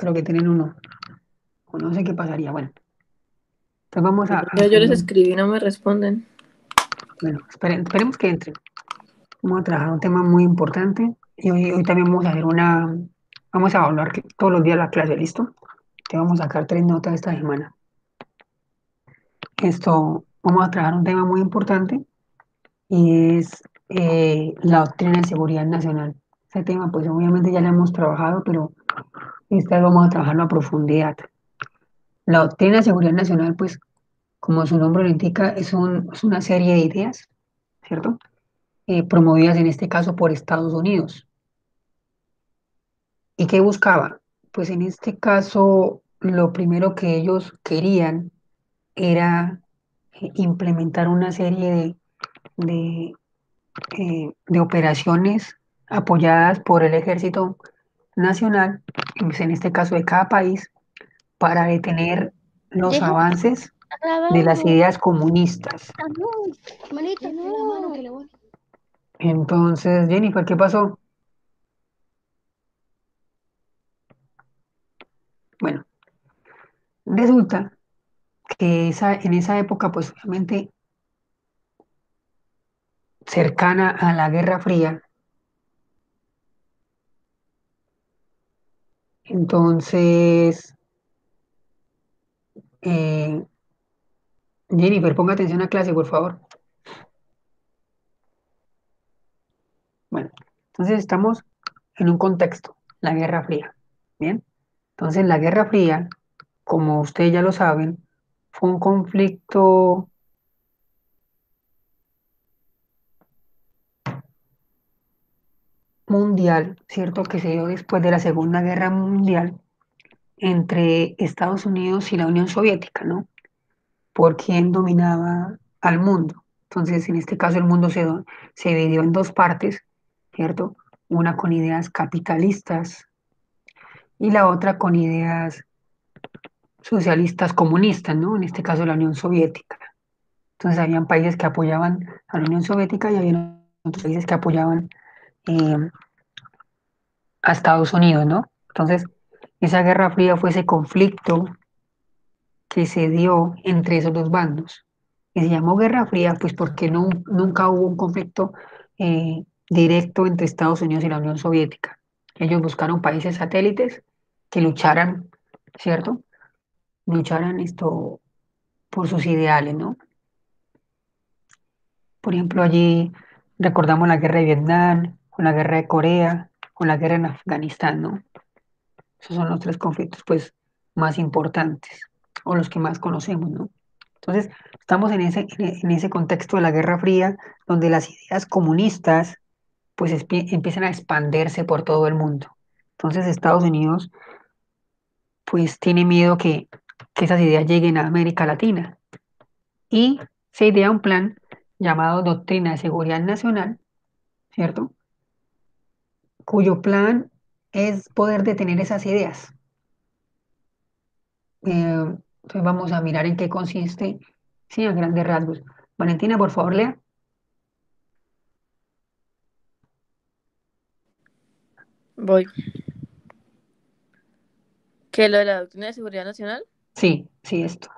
creo que tienen uno, o no sé qué pasaría. Bueno, entonces vamos a Ya yo hacer les escribí, no me responden. bueno, esperemos que entren. Vamos a trabajar un tema muy importante y hoy también vamos a hacer vamos a evaluar todos los días la clase, ¿listo? Te vamos a sacar 3 notas esta semana. Vamos a trabajar un tema muy importante y es la doctrina de seguridad nacional. Ese tema, pues obviamente ya lo hemos trabajado, pero esta vez vamos a trabajarlo a profundidad. La doctrina de seguridad nacional, pues, como su nombre lo indica, es una serie de ideas, ¿cierto? Promovidas en este caso por Estados Unidos. ¿Y qué buscaba? Pues en este caso, lo primero que ellos querían era implementar una serie de operaciones apoyadas por el Ejército Nacional, pues en este caso de cada país, para detener los Deja avances de las grabando. ideas comunistas. No, manito, no. Entonces, Jennifer, ¿qué pasó? Bueno, resulta que en esa época, pues obviamente cercana a la Guerra Fría, entonces, eh, Jennifer, ponga atención a clase, por favor. Bueno, entonces estamos en un contexto, la Guerra Fría. Bien, entonces la Guerra Fría, como ustedes ya lo saben, fue un conflicto mundial, ¿cierto? Que se dio después de la Segunda Guerra Mundial entre Estados Unidos y la Unión Soviética, ¿no? Por quién dominaba al mundo. Entonces, en este caso, el mundo se dividió en dos partes, ¿cierto? Una con ideas capitalistas y la otra con ideas socialistas comunistas, ¿no? En este caso, la Unión Soviética. Entonces, habían países que apoyaban a la Unión Soviética y había otros países que apoyaban eh, a Estados Unidos, ¿no? Entonces, esa Guerra Fría fue ese conflicto que se dio entre esos dos bandos. Y se llamó Guerra Fría, pues porque nunca hubo un conflicto directo entre Estados Unidos y la Unión Soviética. Ellos buscaron países satélites que lucharan, ¿cierto? Lucharan por sus ideales, ¿no? Por ejemplo, allí recordamos la guerra de Vietnam, con la guerra de Corea, con la guerra en Afganistán, ¿no? Esos son los tres conflictos, pues, más importantes o los que más conocemos, ¿no? Entonces, estamos en ese contexto de la Guerra Fría, donde las ideas comunistas, pues, empiezan a expandirse por todo el mundo. Entonces, Estados Unidos, pues, tiene miedo que esas ideas lleguen a América Latina y se idea un plan llamado Doctrina de Seguridad Nacional, ¿cierto? Cuyo plan es poder detener esas ideas. Entonces vamos a mirar en qué consiste, sí, a grandes rasgos. Valentina, por favor, lea. Voy. ¿Qué lo de la doctrina de seguridad nacional? Sí, sí, esto.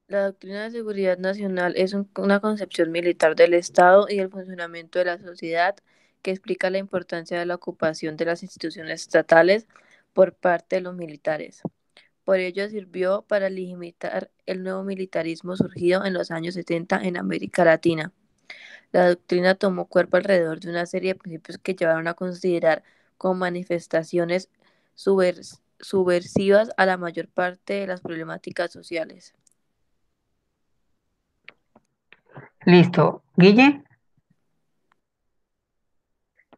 La doctrina de seguridad nacional es una concepción militar del Estado y el funcionamiento de la sociedad que explica la importancia de la ocupación de las instituciones estatales por parte de los militares. Por ello sirvió para limitar el nuevo militarismo surgido en los años 70 en América Latina. La doctrina tomó cuerpo alrededor de una serie de principios que llevaron a considerar como manifestaciones subversivas a la mayor parte de las problemáticas sociales. Listo. Guille,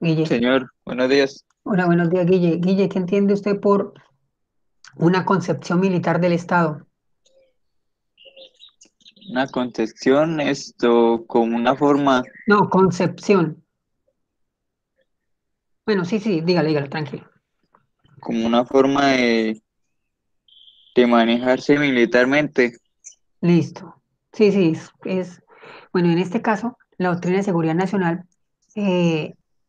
Guille. Señor, buenos días. Hola, buenos días, Guille. Guille, ¿qué entiende usted por una concepción militar del Estado? Una concepción, esto como una forma, No, concepción. Bueno, sí, sí, dígale, dígale, tranquilo. como una forma de manejarse militarmente. Listo. Sí, sí, bueno, en este caso, la doctrina de seguridad nacional,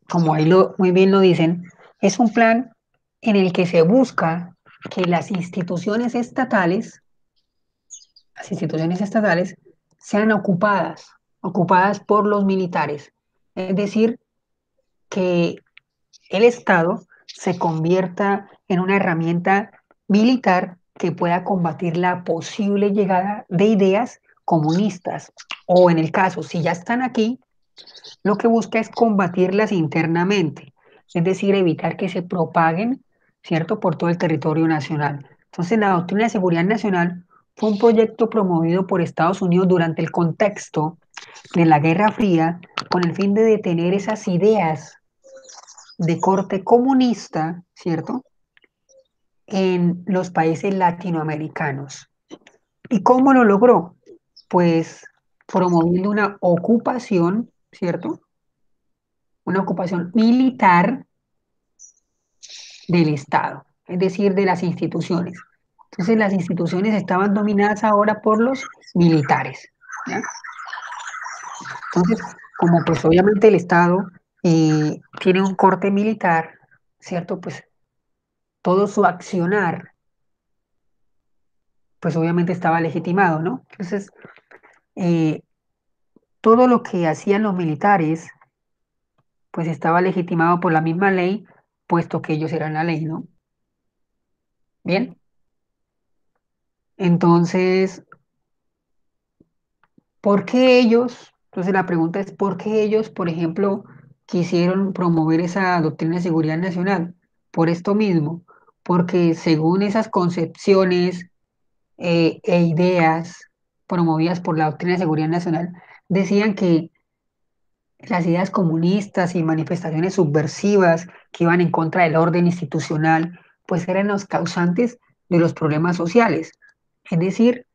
como ahí muy bien lo dicen, es un plan en el que se busca que las instituciones estatales sean ocupadas por los militares. Es decir, que el Estado se convierta en una herramienta militar que pueda combatir la posible llegada de ideas comunistas. O en el caso, si ya están aquí, lo que busca es combatirlas internamente, es decir, evitar que se propaguen, ¿cierto?, por todo el territorio nacional. Entonces, la doctrina de seguridad nacional fue un proyecto promovido por Estados Unidos durante el contexto de la Guerra Fría con el fin de detener esas ideas de corte comunista, ¿cierto?, en los países latinoamericanos. ¿Y cómo lo logró? Pues promoviendo una ocupación, ¿cierto? Una ocupación militar del Estado, es decir, de las instituciones. Entonces las instituciones estaban dominadas ahora por los militares, ¿ya? Entonces, como pues obviamente el Estado tiene un corte militar, ¿cierto? Pues todo su accionar, pues obviamente estaba legitimado, ¿no? Entonces, eh, todo lo que hacían los militares, pues estaba legitimado por la misma ley, puesto que ellos eran la ley, ¿no? Bien, entonces, ¿por qué ellos? Entonces la pregunta es, ¿por qué ellos, por ejemplo, quisieron promover esa doctrina de seguridad nacional? Por esto mismo, porque según esas concepciones e ideas promovidas por la doctrina de seguridad nacional, decían que las ideas comunistas y manifestaciones subversivas que iban en contra del orden institucional, pues eran los causantes de los problemas sociales. Es decir,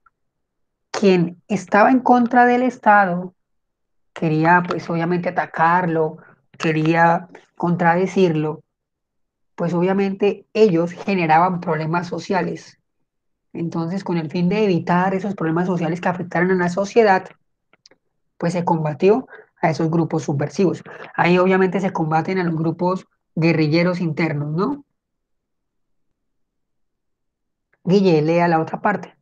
quien estaba en contra del Estado quería pues obviamente atacarlo, quería contradecirlo, pues obviamente ellos generaban problemas sociales. Entonces, con el fin de evitar esos problemas sociales que afectaran a la sociedad, pues se combatió a esos grupos subversivos. Ahí obviamente se combaten a los grupos guerrilleros internos, ¿no? Guille, lea la otra parte.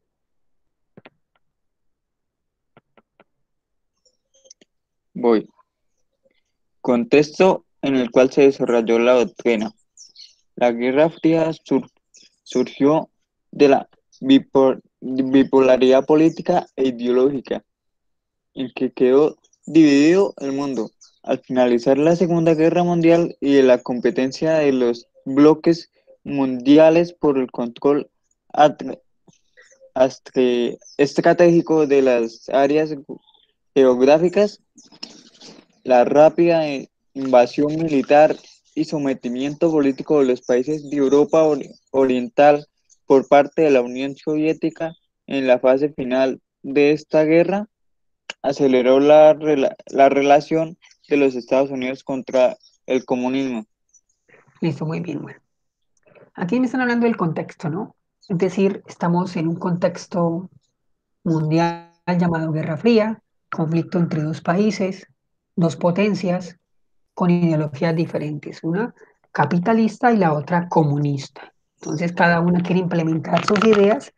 Voy. Contexto en el cual se desarrolló la doctrina. La Guerra Fría surgió de la bipolaridad política e ideológica, en que quedó dividido el mundo al finalizar la Segunda Guerra Mundial y de la competencia de los bloques mundiales por el control at- estratégico de las áreas geográficas. La rápida invasión militar y sometimiento político de los países de Europa Oriental por parte de la Unión Soviética en la fase final de esta guerra aceleró la relación de los Estados Unidos contra el comunismo. Listo, muy bien. Bueno, aquí me están hablando del contexto, ¿no? Es decir, estamos en un contexto mundial llamado Guerra Fría, conflicto entre dos países, dos potencias con ideologías diferentes, una capitalista y la otra comunista. Entonces, cada una quiere implementar sus ideas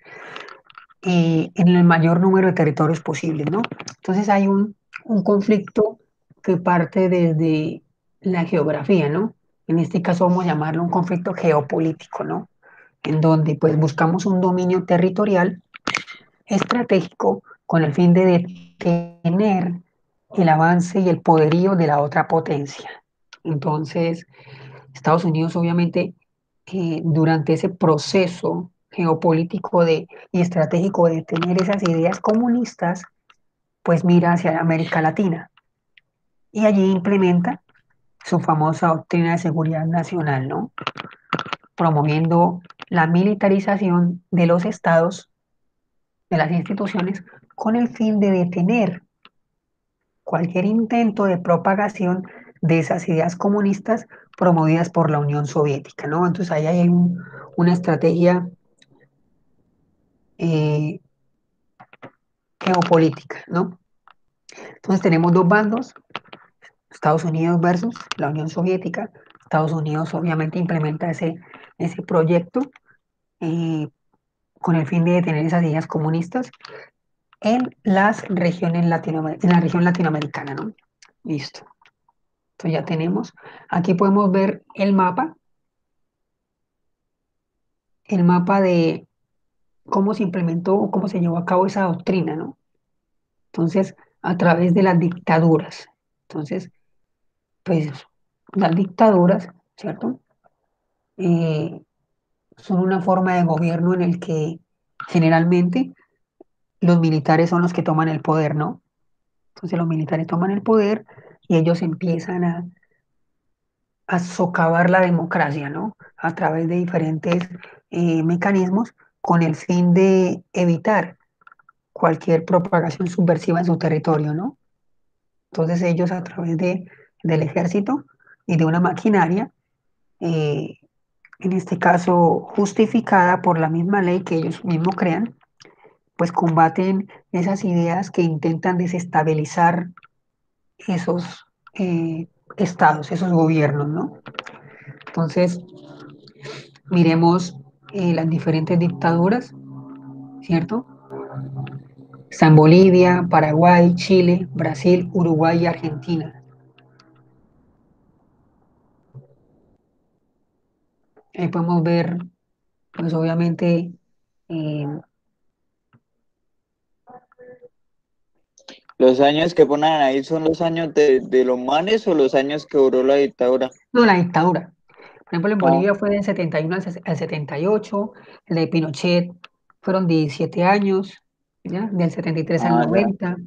en el mayor número de territorios posibles, ¿no? Entonces, hay un conflicto que parte desde la geografía, ¿no? En este caso vamos a llamarlo un conflicto geopolítico, ¿no? En donde pues buscamos un dominio territorial estratégico con el fin de detener el avance y el poderío de la otra potencia. Entonces, Estados Unidos obviamente durante ese proceso geopolítico y estratégico de detener esas ideas comunistas, pues mira hacia América Latina y allí implementa su famosa doctrina de seguridad nacional, ¿no? Promoviendo la militarización de los estados, de las instituciones, con el fin de detener cualquier intento de propagación de esas ideas comunistas promovidas por la Unión Soviética, ¿no? Entonces ahí hay una estrategia eh, geopolítica, ¿no? Entonces tenemos dos bandos, Estados Unidos versus la Unión Soviética. Estados Unidos obviamente implementa ese proyecto eh, con el fin de detener esas ideas comunistas en las regiones en la región latinoamericana, ¿no? Listo. Entonces ya tenemos. Aquí podemos ver el mapa de cómo se implementó o cómo se llevó a cabo esa doctrina, ¿no? Entonces, a través de las dictaduras. Entonces, pues las dictaduras, ¿cierto? Eh, son una forma de gobierno en el que generalmente los militares son los que toman el poder, ¿no? Entonces los militares toman el poder y ellos empiezan a socavar la democracia, ¿no? A través de diferentes mecanismos con el fin de evitar cualquier propagación subversiva en su territorio, ¿no? Entonces ellos a través del ejército y de una maquinaria, eh, en este caso justificada por la misma ley que ellos mismos crean, pues combaten esas ideas que intentan desestabilizar esos estados, esos gobiernos, ¿no? Entonces, miremos las diferentes dictaduras, ¿cierto? Está en Bolivia, Paraguay, Chile, Brasil, Uruguay y Argentina. Ahí podemos ver, pues obviamente, eh, ¿Los años que ponen ahí son los años de los manes o los años que duró la dictadura? no, la dictadura. Por ejemplo, en Ah, Bolivia fue del 71 al 78, el de Pinochet fueron 17 años, ¿ya? Del 73 al ya. 90.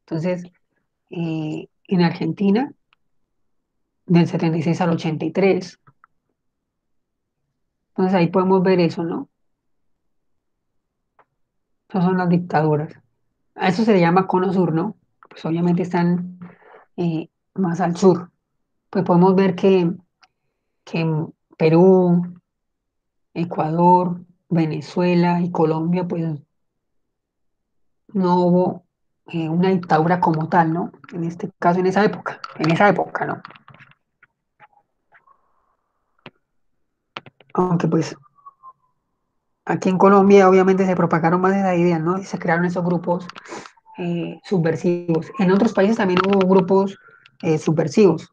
Entonces, en Argentina, del 76 al 83. Entonces ahí podemos ver eso, ¿no? Esas son las dictaduras. A eso se le llama cono sur, ¿no? Pues obviamente están más al sur. Pues podemos ver que en Perú, Ecuador, Venezuela y Colombia, pues no hubo una dictadura como tal, ¿no? En este caso, en esa época, ¿no? Aunque pues aquí en Colombia obviamente se propagaron más esas ideas, ¿no? Y se crearon esos grupos subversivos. En otros países también hubo grupos subversivos,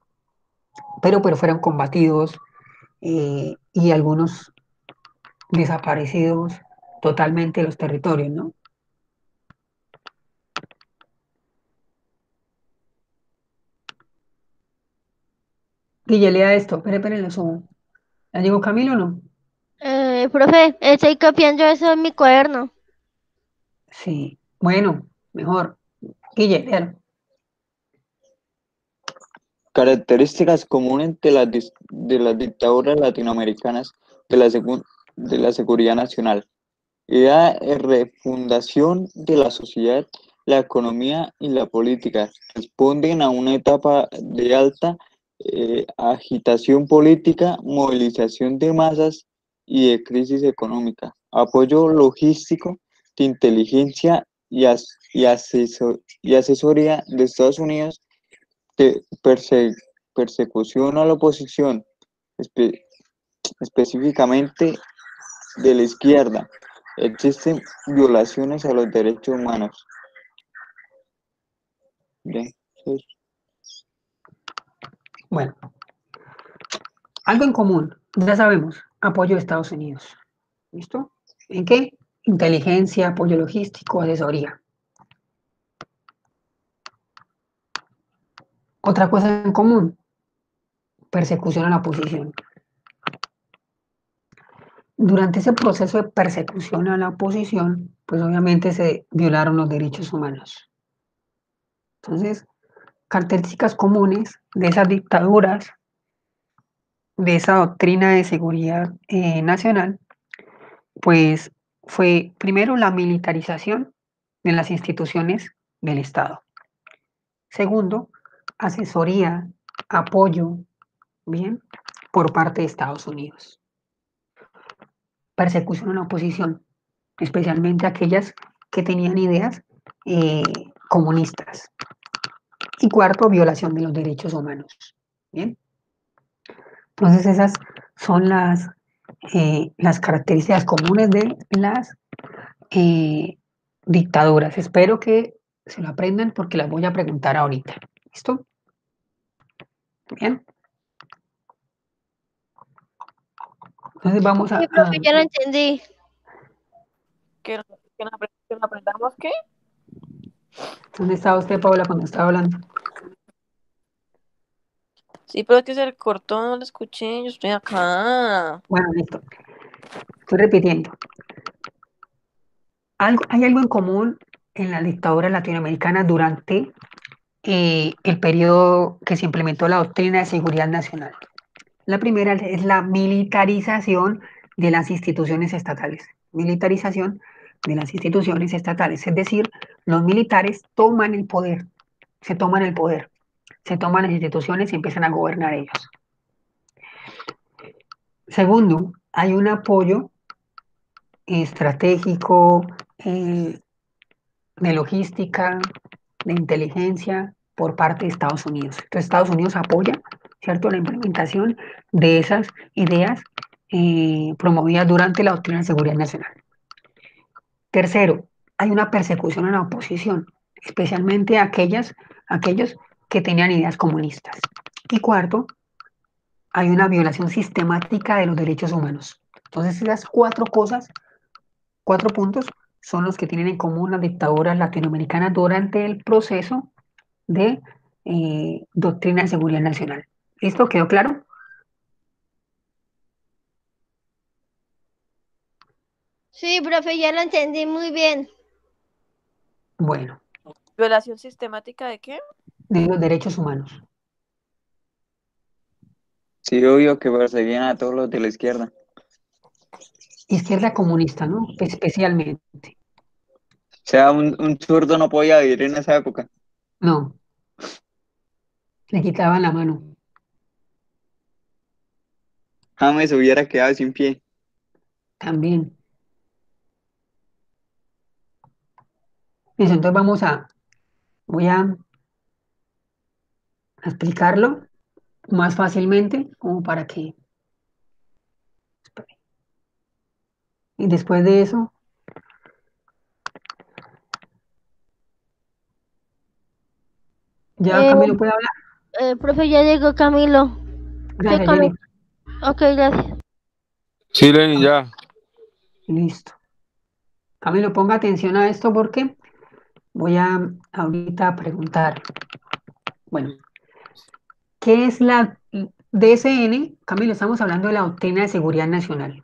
pero fueron combatidos y algunos desaparecidos totalmente de los territorios, ¿no? Guille, lea esto, espere, lo subo. ¿La digo Camilo o no? Profe, estoy copiando eso en mi cuaderno. Sí. Bueno, mejor. Guille, léalo. Características comunes de las dictaduras latinoamericanas de la seguridad nacional. La refundación de la sociedad, la economía y la política responden a una etapa de alta agitación política, movilización de masas y de crisis económica, apoyo logístico, de inteligencia y asesoría de Estados Unidos, de persecución a la oposición, espe- específicamente de la izquierda. Existen violaciones a los derechos humanos. Bien, eso Bueno, algo en común, ya sabemos, apoyo de Estados Unidos. ¿Listo? ¿En qué? Inteligencia, apoyo logístico, asesoría. Otra cosa en común, persecución a la oposición. Durante ese proceso de persecución a la oposición, pues obviamente se violaron los derechos humanos. Entonces, características comunes de esas dictaduras, de esa doctrina de seguridad nacional, pues fue primero la militarización de las instituciones del Estado. Segundo, asesoría, apoyo, bien, por parte de Estados Unidos. Persecución a la oposición, especialmente aquellas que tenían ideas eh, comunistas. Y cuarto, violación de los derechos humanos. Bien, entonces esas son las características comunes de las dictaduras. Espero que se lo aprendan porque las voy a preguntar ahorita. ¿Listo? Bien. Entonces vamos Sí, profe, ya lo entendí. ¿Que, que nos aprendamos qué? ¿Dónde estaba usted, Paula, cuando estaba hablando? Sí, pero es que se cortó, no lo escuché, yo estoy acá. Bueno, listo. Estoy repitiendo. Hay algo en común en las dictaduras latinoamericanas durante el periodo que se implementó la doctrina de seguridad nacional. La primera es la militarización de las instituciones estatales. Militarización de las instituciones estatales. Es decir, los militares toman el poder, se toman el poder, se toman las instituciones y empiezan a gobernar ellos. Segundo, hay un apoyo estratégico, de logística, de inteligencia por parte de Estados Unidos. Entonces Estados Unidos apoya, ¿cierto?, la implementación de esas ideas promovidas durante la doctrina de seguridad nacional. Tercero, hay una persecución a la oposición, especialmente a aquellos que tenían ideas comunistas. Y cuarto, hay una violación sistemática de los derechos humanos. Entonces esas cuatro cosas, 4 puntos, son los que tienen en común las dictaduras latinoamericanas durante el proceso de doctrina de seguridad nacional. ¿Listo? ¿Quedó claro? Sí, profe, ya lo entendí muy bien. Bueno, ¿Violación sistemática de qué? de los derechos humanos. Sí, obvio que perseguían a todos los de la izquierda. Izquierda comunista, ¿no? Especialmente. O sea, un zurdo no podía vivir en esa época. No, le quitaban la mano. James hubiera quedado sin pie. También. Listo, entonces voy a explicarlo más fácilmente, como para que, y después de eso, ya Eh, Camilo puede hablar. profe, ya llegó Camilo. Sí, Gracias, Camilo. Jenny. Ok, gracias. Sí, Lenny, ya. Listo. Camilo, ponga atención a esto porque voy a ahorita preguntar. Bueno, ¿qué es la DSN? Camilo, estamos hablando de la doctrina de seguridad nacional.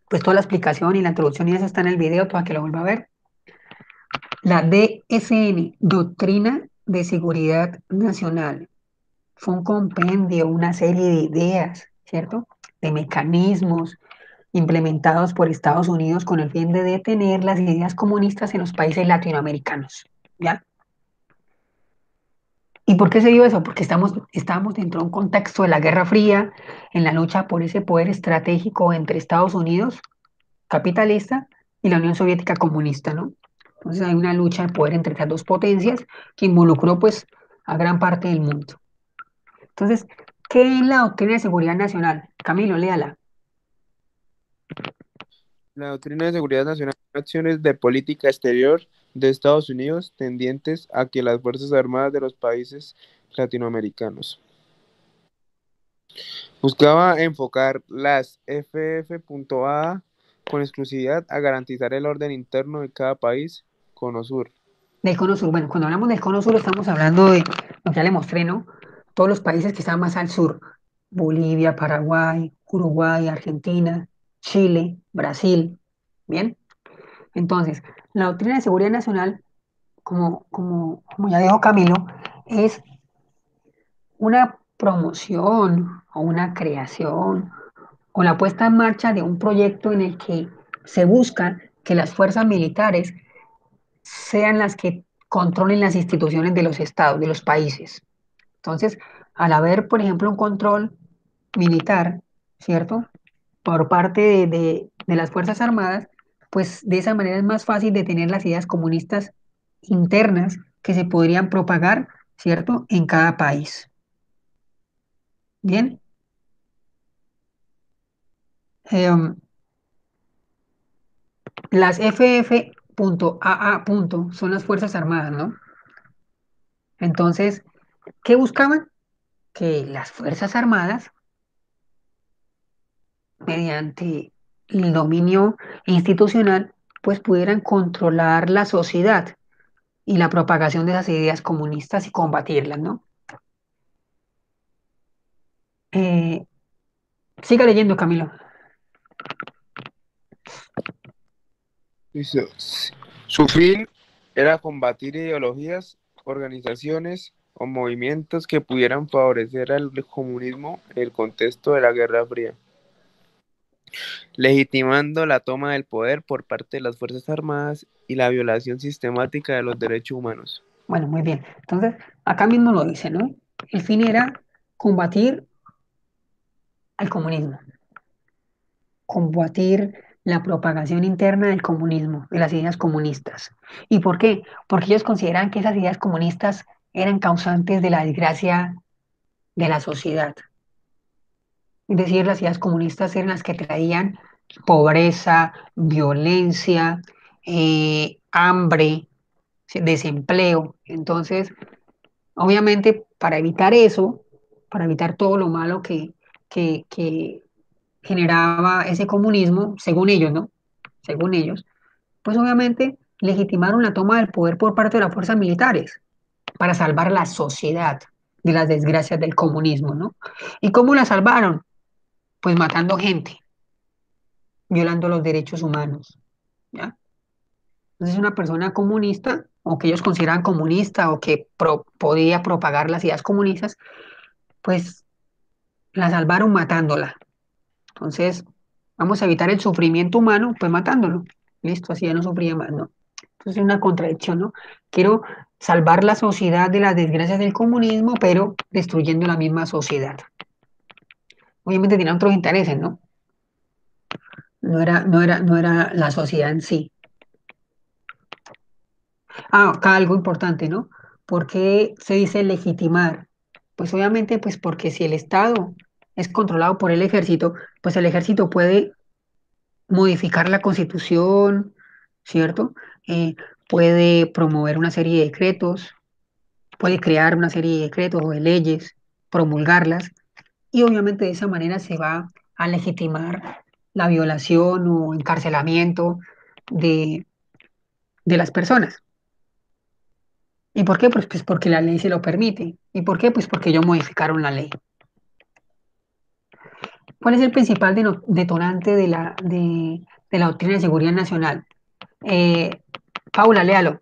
Pues toda la explicación y la introducción y eso está en el video para que lo vuelva a ver. La DSN, Doctrina de Seguridad Nacional, fue un compendio, una serie de ideas, ¿cierto? De mecanismos implementados por Estados Unidos con el fin de detener las ideas comunistas en los países latinoamericanos, ¿ya? ¿Y por qué se dio eso? Porque estamos dentro de un contexto de la Guerra Fría, en la lucha por ese poder estratégico entre Estados Unidos capitalista y la Unión Soviética comunista, ¿no? Entonces hay una lucha de poder entre estas dos potencias que involucró pues a gran parte del mundo. Entonces, ¿qué es la doctrina de seguridad nacional? Camilo, léala. La doctrina de seguridad nacional son acciones de política exterior de Estados Unidos tendientes a que las Fuerzas Armadas de los países latinoamericanos buscaba enfocar las FF.A con exclusividad a garantizar el orden interno de cada país, cono sur. Del Cono Sur. Bueno, cuando hablamos del Cono Sur estamos hablando de lo que ya le mostré, ¿no? Todos los países que están más al sur. Bolivia, Paraguay, Uruguay, Argentina, Chile, Brasil. Bien. Entonces, la doctrina de seguridad nacional, como ya dijo Camilo, es una promoción o una creación o la puesta en marcha de un proyecto en el que se busca que las fuerzas militares sean las que controlen las instituciones de los estados, de los países. Entonces, al haber, por ejemplo, un control militar, ¿cierto? Por parte de las Fuerzas Armadas, pues de esa manera es más fácil detener las ideas comunistas internas que se podrían propagar, ¿cierto?, en cada país. Bien, Em, las FF.AA. Son las Fuerzas Armadas, ¿no? Entonces, ¿qué buscaban? Que las Fuerzas Armadas, mediante el dominio institucional, pues pudieran controlar la sociedad y la propagación de esas ideas comunistas y combatirlas, ¿no? Eh, siga leyendo, Camilo. Listo. Su fin era combatir ideologías, organizaciones o movimientos que pudieran favorecer al comunismo en el contexto de la Guerra Fría, legitimando la toma del poder por parte de las Fuerzas Armadas y la violación sistemática de los derechos humanos. Bueno, muy bien. Entonces, acá mismo lo dice, ¿no? El fin era combatir al comunismo, combatir la propagación interna del comunismo, de las ideas comunistas. ¿Y por qué? Porque ellos consideran que esas ideas comunistas eran causantes de la desgracia de la sociedad. Es decir, las ideas comunistas eran las que traían pobreza, violencia, hambre, desempleo. Entonces, obviamente, para evitar eso, para evitar todo lo malo que generaba ese comunismo, según ellos, ¿no? Según ellos, pues obviamente legitimaron la toma del poder por parte de las fuerzas militares para salvar la sociedad de las desgracias del comunismo, ¿no? ¿Y cómo la salvaron? Pues matando gente, violando los derechos humanos, ¿ya? Entonces una persona comunista, o que ellos consideran comunista, o que podía propagar las ideas comunistas, pues la salvaron matándola. Entonces, vamos a evitar el sufrimiento humano, pues matándolo. Listo, así ya no sufría más, ¿no? Entonces es una contradicción, ¿no? Quiero salvar la sociedad de las desgracias del comunismo, pero destruyendo la misma sociedad. Obviamente tienen otros intereses, ¿no? No era la sociedad en sí. Ah, acá algo importante, ¿no? ¿Por qué se dice legitimar? Pues obviamente, pues porque si el Estado es controlado por el ejército, pues el ejército puede modificar la Constitución, ¿cierto? Puede promover una serie de decretos, puede crear una serie de decretos o de leyes, promulgarlas, y obviamente de esa manera se va a legitimar la violación o encarcelamiento de, de las personas. ¿Y por qué? Pues porque la ley se lo permite. ¿Y por qué? Pues porque ellos modificaron la ley. ¿Cuál es el principal detonante de la doctrina de seguridad nacional? Eh, Paula, léalo.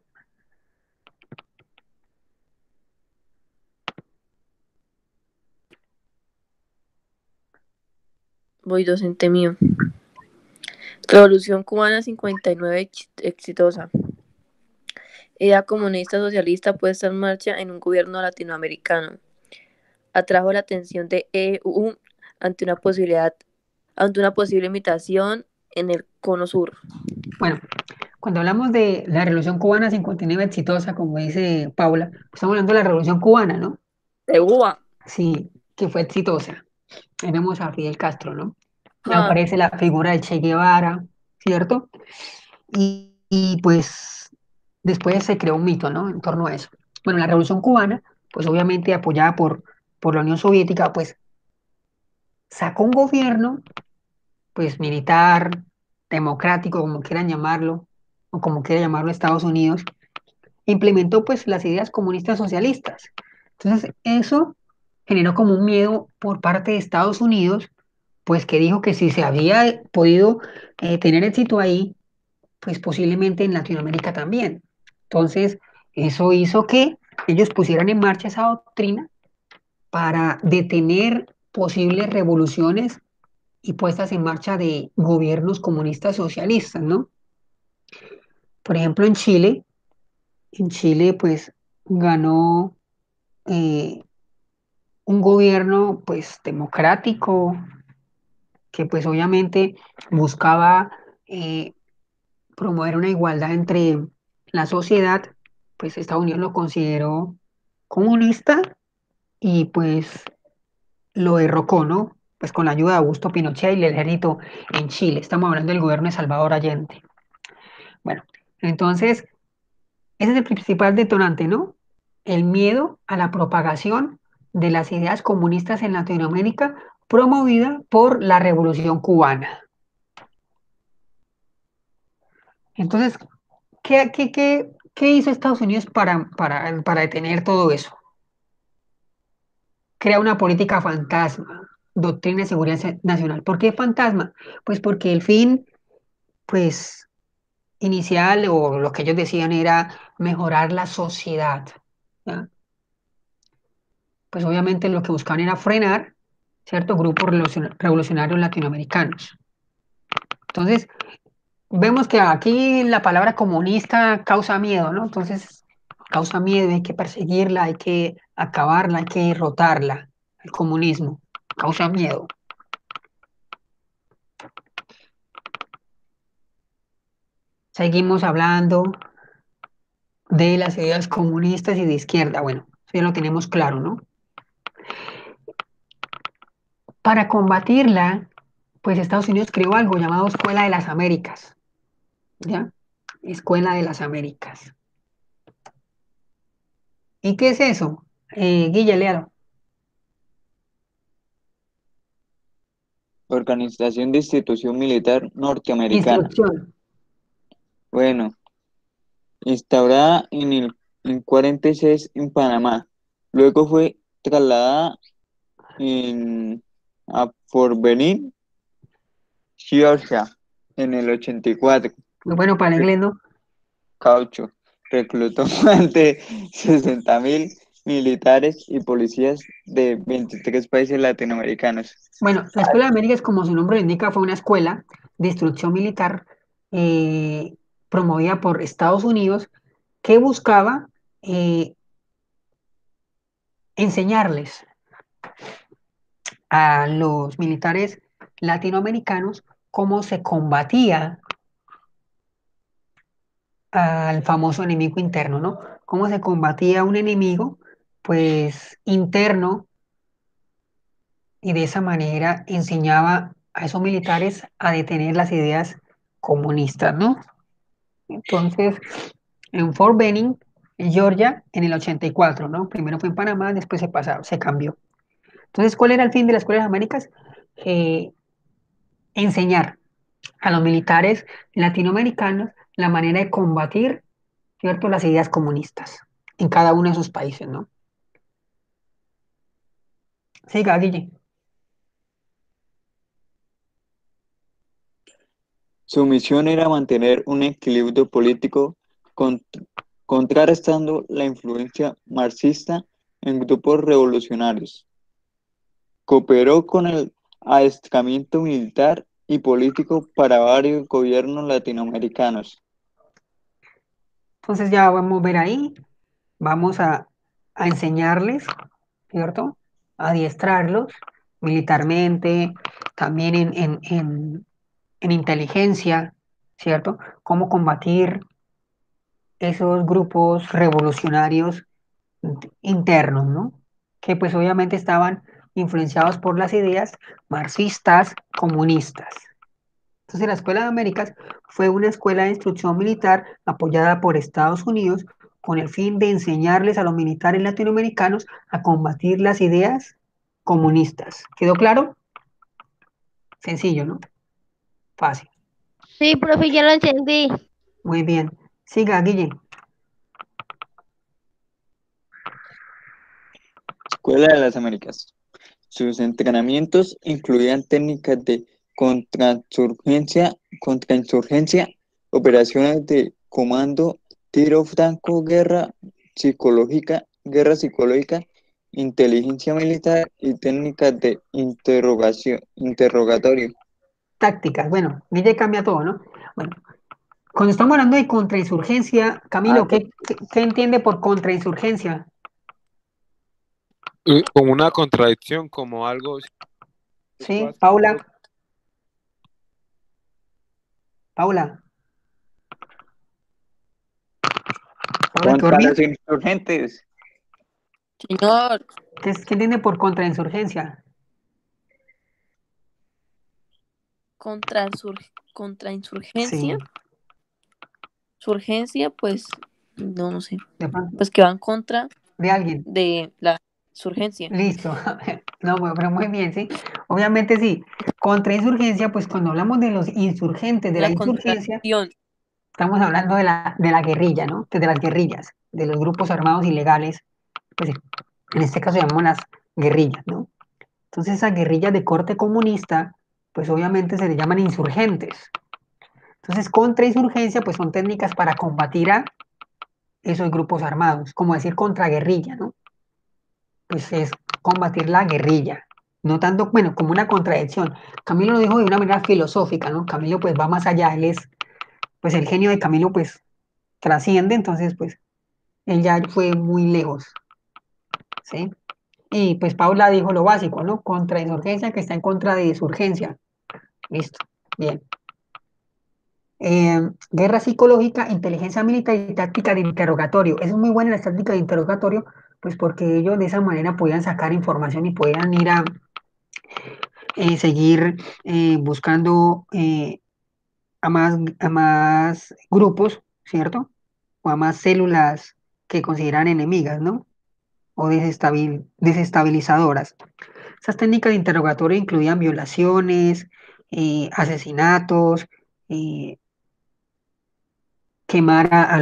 Voy, docente mío. Revolución cubana 59 exitosa. Idea comunista socialista puesta en marcha en un gobierno latinoamericano. Atrajo la atención de EU ante una posible imitación en el cono sur. Bueno, cuando hablamos de la Revolución Cubana 59 exitosa, como dice Paula, estamos hablando de la Revolución Cubana, ¿no? De Cuba. Sí, que fue exitosa. Ahí vemos a Fidel Castro, ¿no? Ya Ah, aparece la figura de Che Guevara, ¿cierto? Y pues después se creó un mito, ¿no? En torno a eso. Bueno, la Revolución Cubana, pues obviamente apoyada por la Unión Soviética, pues sacó un gobierno, pues militar, democrático, como quieran llamarlo, o como quiera llamarlo Estados Unidos, e implementó pues las ideas comunistas socialistas. Entonces, eso generó como un miedo por parte de Estados Unidos, pues que dijo que si se había podido tener éxito ahí, pues posiblemente en Latinoamérica también. Entonces, eso hizo que ellos pusieran en marcha esa doctrina para detener posibles revoluciones y puestas en marcha de gobiernos comunistas socialistas, ¿no? Por ejemplo, en Chile pues ganó eh, un gobierno pues democrático que pues obviamente buscaba eh, promover una igualdad entre la sociedad, pues Estados Unidos lo consideró comunista y pues lo derrocó, ¿no? pues con la ayuda de Augusto Pinochet y el ejército en Chile. Estamos hablando del gobierno de Salvador Allende. Bueno, entonces, ese es el principal detonante, ¿no? El miedo a la propagación de las ideas comunistas en Latinoamérica promovida por la Revolución Cubana. Entonces, ¿qué hizo Estados Unidos para detener todo eso? Crea una política fantasma, doctrina de seguridad nacional. ¿Por qué fantasma? Pues porque el fin, pues, inicial o lo que ellos decían era mejorar la sociedad, ¿ya? Pues obviamente lo que buscaban era frenar, ¿cierto? Grupos revolucionarios latinoamericanos. Entonces, vemos que aquí la palabra comunista causa miedo, ¿no? Entonces, causa miedo, hay que perseguirla, hay que acabarla, hay que derrotarla. El comunismo causa miedo. Seguimos hablando de las ideas comunistas y de izquierda. Bueno, eso ya lo tenemos claro, ¿no? Para combatirla, pues Estados Unidos creó algo llamado Escuela de las Américas, ¿ya? Escuela de las Américas. ¿Y qué es eso? Guille, léalo. Organización de Institución Militar Norteamericana. Instrucción. Bueno, instaurada en 46 en Panamá. Luego fue trasladada a Fort Benning, Georgia, en el 84. Muy bueno para el inglés, ¿no? Caucho reclutó más de 60.000 militares y policías de 23 países latinoamericanos. Bueno, la Escuela de Américas, como su nombre lo indica, fue una escuela de instrucción militar eh, promovida por Estados Unidos que buscaba enseñarles a los militares latinoamericanos cómo se combatía al famoso enemigo interno, ¿no? Cómo se combatía un enemigo, pues, interno, y de esa manera enseñaba a esos militares a detener las ideas comunistas, ¿no? Entonces, en Fort Benning, en Georgia, en el 84, ¿no? Primero fue en Panamá, después se cambió. Entonces, ¿cuál era el fin de la Escuela de las Américas? Eh, Enseñar a los militares latinoamericanos la manera de combatir, ¿cierto?, las ideas comunistas en cada uno de sus países, ¿no? Siga, Guille. Su misión era mantener un equilibrio político contrarrestando la influencia marxista en grupos revolucionarios. Cooperó con el adiestramiento militar y político para varios gobiernos latinoamericanos. Entonces ya vamos a ver ahí, vamos a enseñarles, ¿cierto? A adiestrarlos militarmente, también en inteligencia, ¿cierto? Cómo combatir esos grupos revolucionarios internos, ¿no? Que pues obviamente estaban influenciados por las ideas marxistas, comunistas. Entonces la Escuela de Américas fue una escuela de instrucción militar apoyada por Estados Unidos con el fin de enseñarles a los militares latinoamericanos a combatir las ideas comunistas. ¿Quedó claro? Sencillo, ¿no? Fácil. Sí, profe, ya lo entendí. Muy bien. Siga, Guille. Escuela de las Américas. Sus entrenamientos incluían técnicas de contrainsurgencia, operaciones de comando, tiro franco, guerra psicológica, inteligencia militar y técnicas de interrogatorio. Tácticas. Bueno, Guille cambia todo, ¿no? Bueno, cuando estamos hablando de contrainsurgencia, Camilo, ¿qué entiende por contrainsurgencia? Como una contradicción, como algo Sí, fácil. Paula. Paula. Paula, ¿qué Contra dormida? los insurgentes. Señor, ¿Qué entiende por contrainsurgencia? Contrainsurgencia, Sí, surgencia, pues, no sé, de pronto, pues que van contra de alguien. de la surgencia, Listo. No, bueno, pero muy bien, sí. Obviamente sí. Contrainsurgencia, pues cuando hablamos de los insurgentes de la una insurgencia, contracción, estamos hablando de la guerrilla, ¿no? De las guerrillas, de los grupos armados ilegales, pues en este caso llamamos las guerrillas, ¿no? Entonces esas guerrillas de corte comunista, pues obviamente se le llaman insurgentes. Entonces contrainsurgencia, pues son técnicas para combatir a esos grupos armados, como decir contraguerrilla, ¿no? Pues es combatir la guerrilla, no tanto, bueno, como una contradicción. Camilo lo dijo de una manera filosófica, ¿no? Camilo pues va más allá, él es, pues el genio de Camilo pues trasciende, entonces pues él ya fue muy lejos, ¿sí? Y pues Paula dijo lo básico, ¿no? Contrainsurgencia que está en contra de surgencia. Listo, bien. Guerra psicológica, inteligencia militar y táctica de interrogatorio. Eso es muy buena la táctica de interrogatorio, pues porque ellos de esa manera podían sacar información y podían ir a seguir buscando a más grupos, ¿cierto? O a más células que consideran enemigas, ¿no? O desestabilizadoras. Esas técnicas de interrogatorio incluían violaciones, asesinatos, eh, quemar a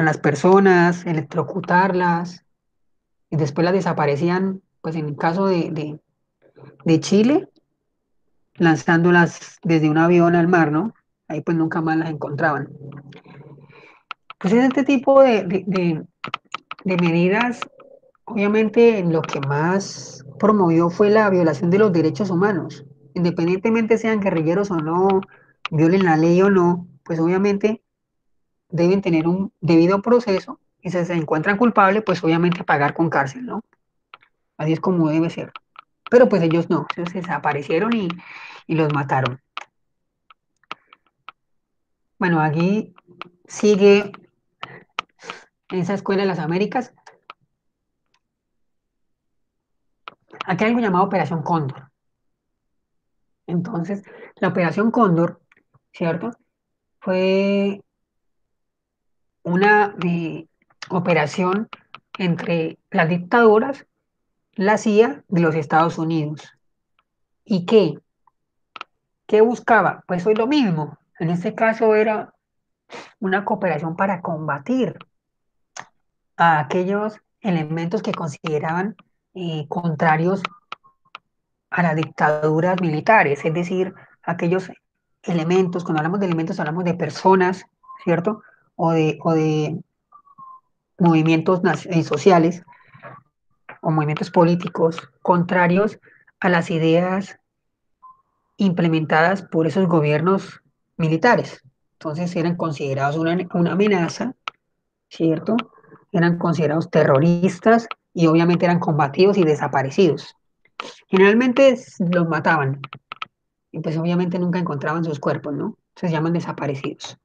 las personas, electrocutarlas, y después las desaparecían, pues en el caso de Chile, lanzándolas desde un avión al mar, ¿no? Ahí pues nunca más las encontraban. Pues este tipo de medidas, obviamente lo que más promovió fue la violación de los derechos humanos, independientemente sean guerrilleros o no, violen la ley o no, pues obviamente deben tener un debido proceso y si se encuentran culpables, pues obviamente pagar con cárcel, ¿no? Así es como debe ser. Pero pues ellos no, ellos desaparecieron y los mataron. Bueno, aquí sigue en esa escuela de las Américas. Aquí hay algo llamado Operación Cóndor. Entonces, la Operación Cóndor, ¿cierto? Fue una operación entre las dictaduras, la CIA de los Estados Unidos. ¿Y qué? ¿Qué buscaba? Pues hoy lo mismo. En este caso era una cooperación para combatir a aquellos elementos que consideraban contrarios a las dictaduras militares, es decir, aquellos elementos, cuando hablamos de elementos hablamos de personas, ¿cierto? O de movimientos sociales o movimientos políticos contrarios a las ideas implementadas por esos gobiernos militares. Entonces eran considerados una amenaza, ¿cierto? Eran considerados terroristas y obviamente eran combatidos y desaparecidos. Generalmente los mataban y pues obviamente nunca encontraban sus cuerpos, ¿no? Se llaman desaparecidos.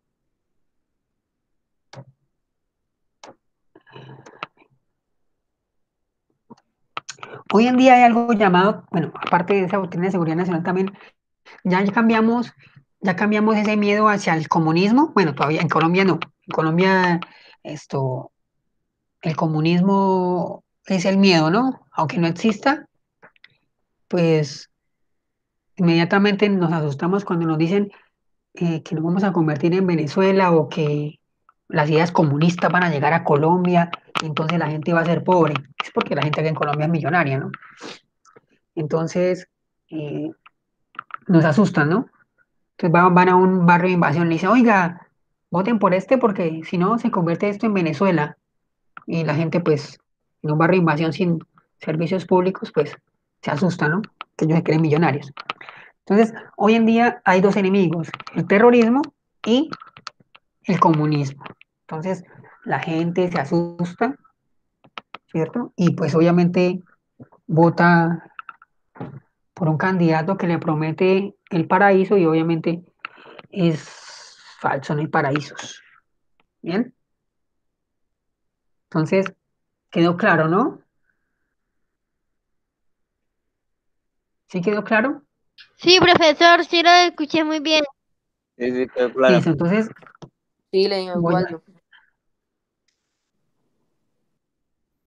Hoy en día hay algo llamado, bueno, aparte de esa doctrina de seguridad nacional también, ya cambiamos ese miedo hacia el comunismo. Bueno, todavía en Colombia no. En Colombia esto, el comunismo es el miedo, ¿no? Aunque no exista, pues inmediatamente nos asustamos cuando nos dicen que nos vamos a convertir en Venezuela o que las ideas comunistas van a llegar a Colombia y entonces la gente va a ser pobre. Es porque la gente aquí en Colombia es millonaria, ¿no? Entonces eh, nos asustan, ¿no? Entonces van a un barrio de invasión y le dicen, oiga, voten por este porque si no se convierte esto en Venezuela. Y la gente pues en un barrio de invasión sin servicios públicos pues se asusta, ¿no? Que ellos se creen millonarios. Entonces, hoy en día hay dos enemigos, el terrorismo y el comunismo. Entonces, la gente se asusta, ¿cierto? Y pues obviamente vota por un candidato que le promete el paraíso y obviamente es falso, no hay paraísos. Bien, entonces quedó claro, ¿no? ¿Sí quedó claro? Sí, profesor, sí lo escuché muy bien. Sí, sí, qué claro. Listo, entonces Sí, le digo voy a, Osvaldo.